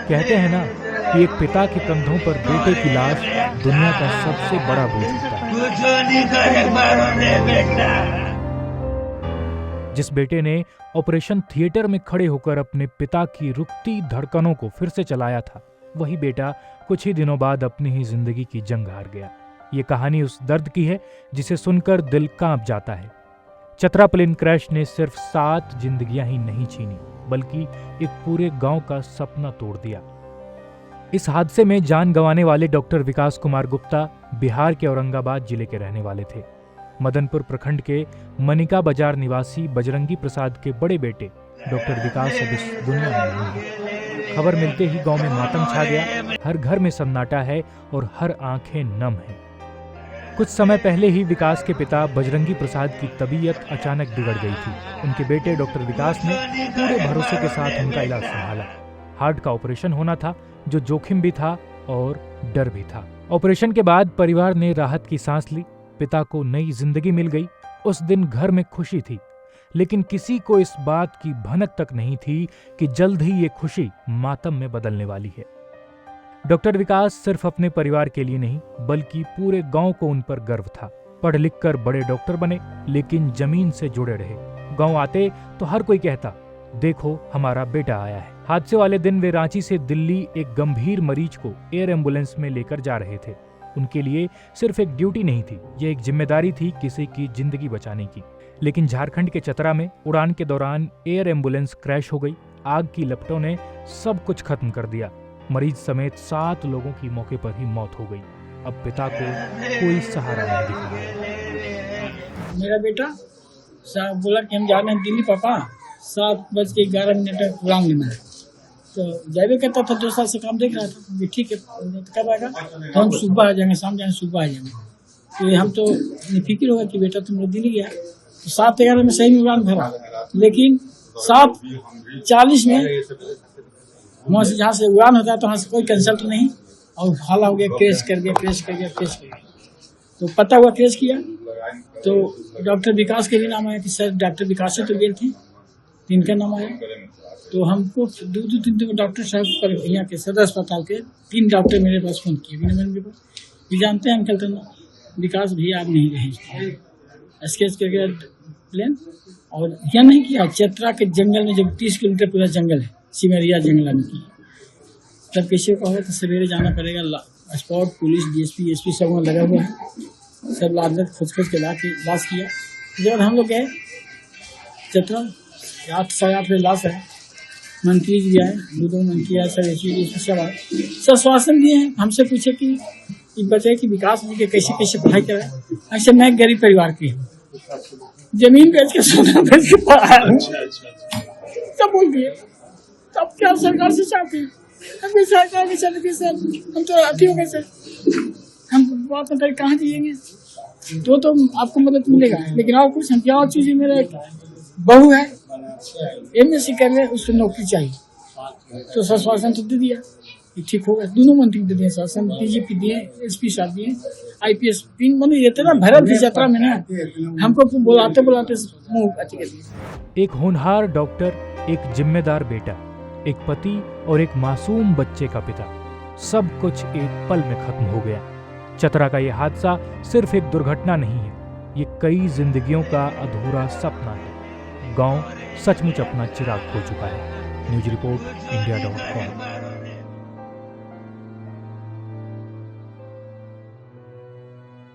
कहते हैं ना कि एक पिता के कंधों पर बेटे की लाश दुनिया का सबसे बड़ा बोझ होता है। जिस बेटे ने ऑपरेशन थिएटर में खड़े होकर अपने पिता की रुकती धड़कनों को फिर से चलाया था, वही बेटा कुछ ही दिनों बाद अपनी ही जिंदगी की जंग हार गया। ये कहानी उस दर्द की है जिसे सुनकर दिल कांप जाता है। चतरा प्लेन क्रैश ने सिर्फ 7 जिंदगियां ही नहीं छीनी, बल्कि एक पूरे गांव का सपना तोड़ दिया। इस हादसे में जान गंवाने वाले डॉक्टर विकास कुमार गुप्ता बिहार के औरंगाबाद जिले के रहने वाले थे। मदनपुर प्रखंड के मनिका बाजार निवासी बजरंगी प्रसाद के बड़े बेटे डॉक्टर विकास अब इस दुनिया में नहीं है। खबर मिलते ही गांव में मातम छा गया। हर घर में सन्नाटा है और हर आंखें नम हैं। कुछ समय पहले ही विकास के पिता बजरंगी प्रसाद की तबीयत अचानक बिगड़ गई थी। उनके बेटे डॉक्टर विकास ने पूरे भरोसे के साथ उनका इलाज संभाला। हार्ट का ऑपरेशन होना था, जो जोखिम भी था और डर भी था। ऑपरेशन के बाद परिवार ने राहत की सांस ली। पिता को नई जिंदगी मिल गई। उस दिन घर में खुशी थी, लेकिन किसी को इस बात की भनक तक नहीं थी कि जल्द ही ये खुशी मातम में बदलने वाली है। डॉक्टर विकास सिर्फ अपने परिवार के लिए नहीं, बल्कि पूरे गांव को उन पर गर्व था। पढ़ लिख कर बड़े डॉक्टर बने, लेकिन जमीन से जुड़े रहे। गांव आते तो हर कोई कहता, देखो हमारा बेटा आया है। हादसे वाले दिन वे रांची से दिल्ली एक गंभीर मरीज को एयर एम्बुलेंस में लेकर जा रहे थे। उनके लिए सिर्फ एक ड्यूटी नहीं थी, यह एक जिम्मेदारी थी किसी की जिंदगी बचाने की। लेकिन झारखंड के चतरा में उड़ान के दौरान एयर एम्बुलेंस क्रैश हो गई। आग की लपटों ने सब कुछ खत्म कर दिया। मरीज समेत 7 लोगों की मौके पर ही मौत हो गई। अब पिता को कोई सहारा नहीं दिख रहा है। मेरा बेटा साहब बोला कि हम जा रहे हैं दिल्ली पापा, 7:11 उड़ान लेना है। तो जावे करता था, 2 साल से काम देख रहा था। ठीक है, कब आएगा? तो हम सुबह आ जाएंगे, शाम जाएंगे, सुबह आ जाएंगे। तो हम तो फिक्र होगा कि बेटा तुम लोग दिल्ली गया। तो 7:11 में सही में उड़ान भरा, लेकिन 7:40 में वहाँ से जहाँ से उड़ान होता है तो वहाँ से कोई कंसल्ट नहीं, और हाला हो गया, क्रैश कर गया। तो पता हुआ क्रैश किया। तो डॉक्टर विकास के भी नाम आया कि सर डॉक्टर विकास से तो गए थे, इनका नाम आया। तो हमको 2-3 डॉक्टर साहब पर यहाँ के सदर अस्पताल के 3 डॉक्टर मेरे पास फोन किए। मेरे पास भी जानते हैं अंकल, तो विकास भैया आप नहीं रहे। स्केच करके प्लेन और यह नहीं किया, चतरा के जंगल में जब 30 किलोमीटर पूरा जंगल है, सिमरिया जंगल में की। तब कैसे कहो तो सवेरे जाना पड़ेगा। स्पॉट पुलिस डीएसपी एसपी सब वहाँ लगा हुआ है। सब लादत खोज के लाश किया। जब हम लोग गए चतरा, 8-8:30 बजे लाश है। मंत्री जी आए, 2 मंत्री आए, सब एसपी सब आए, सब स्वास्थ्य दिए हैं। हमसे पूछे कि बताए कि विकास जी के कैसे कैसे पढ़ाई कराए। ऐसे मैं एक गरीब परिवार की हूँ, जमीन बेच के सोना बेच के पढ़ा हूँ। सब बोल दिए, तब क्या सरकार से चाहते हैं? हम सरकार के चलते सर हम तो अति हो गए सर, हम बात में कहाँ जाएंगे? तो आपको मदद मिलेगा, लेकिन और कुछ हम क्या और चीज। मेरा एक बहू है, MSc कर ले, उसको नौकरी चाहिए। तो शासन तो दे दिया, ठीक होगा। दोनों मंत्री दे दिए, शासन DGP दिए, SP साहब दिए, IPS 3 बने। ये ना भरत की यात्रा में ना हमको बुलाते मुंह अच्छी कर दिए। एक होनहार डॉक्टर, एक जिम्मेदार बेटा, एक पति और एक मासूम बच्चे का पिता, सब कुछ एक पल में खत्म हो गया। चतरा का यह हादसा सिर्फ एक दुर्घटना नहीं है, ये कई जिंदगियों का अधूरा सपना है। गांव सचमुच अपना चिराग खो चुका है। News report, India.com।